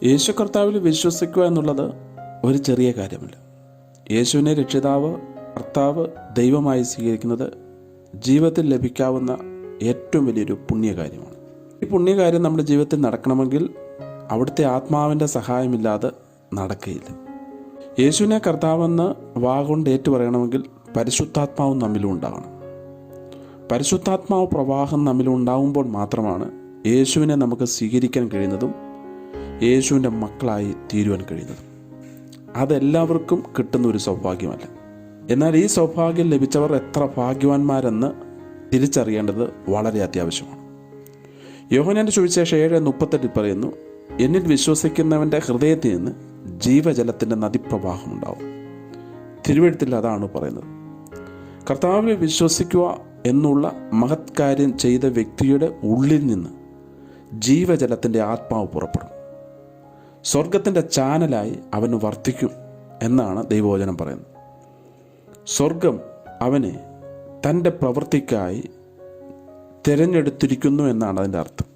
യേശു കർത്താവിൽ വിശ്വസിക്കുക എന്നുള്ളത് ഒരു ചെറിയ കാര്യമല്ല. യേശുവിനെ രക്ഷിതാവ്, കർത്താവ്, ദൈവമായി സ്വീകരിക്കുന്നത് ജീവിതത്തിൽ ലഭിക്കാവുന്ന ഏറ്റവും വലിയൊരു പുണ്യകാര്യമാണ്. ഈ പുണ്യകാര്യം നമ്മുടെ ജീവിതത്തിൽ നടക്കണമെങ്കിൽ അവിടുത്തെ ആത്മാവിൻ്റെ സഹായമില്ലാതെ നടക്കുകയില്ല. യേശുവിനെ കർത്താവെന്ന് വാഗൊണ്ട് ഏറ്റുപറയണമെങ്കിൽ പരിശുദ്ധാത്മാവും നമ്മിലും ഉണ്ടാകണം. പരിശുദ്ധാത്മാവ് പ്രവാഹം നമ്മിലും ഉണ്ടാകുമ്പോൾ മാത്രമാണ് യേശുവിനെ നമുക്ക് സ്വീകരിക്കാൻ കഴിയുന്നതും യേശുവിൻ്റെ മക്കളായി തീരുവാൻ കഴിയുന്നതും. അതെല്ലാവർക്കും കിട്ടുന്ന ഒരു സൗഭാഗ്യമല്ല. എന്നാൽ ഈ സൗഭാഗ്യം ലഭിച്ചവർ എത്ര ഭാഗ്യവാന്മാരെന്ന് തിരിച്ചറിയേണ്ടത് വളരെ അത്യാവശ്യമാണ്. യോഹന്നാന്റെ സുവിശേഷം 7:38 പറയുന്നു, എന്നിൽ വിശ്വസിക്കുന്നവൻ്റെ ഹൃദയത്തിൽ നിന്ന് ജീവജലത്തിൻ്റെ നദിപ്രവാഹമുണ്ടാവും. തിരുവെഴുത്തിൽ അതാണ് പറയുന്നത്. കർത്താവിൽ വിശ്വസിക്കുക എന്നുള്ള മഹത് കാര്യം ചെയ്ത വ്യക്തിയുടെ ഉള്ളിൽ നിന്ന് ജീവജലത്തിൻ്റെ ആത്മാവ് പുറപ്പെടും. സ്വർഗത്തിൻ്റെ ചാനലായി അവന് വർദ്ധിക്കും എന്നാണ് ദൈവവചനം പറയുന്നത്. സ്വർഗം അവനെ തൻ്റെ പ്രവൃത്തിക്കായി തിരഞ്ഞെടുത്തിരിക്കുന്നു എന്നാണ് അതിൻ്റെ അർത്ഥം.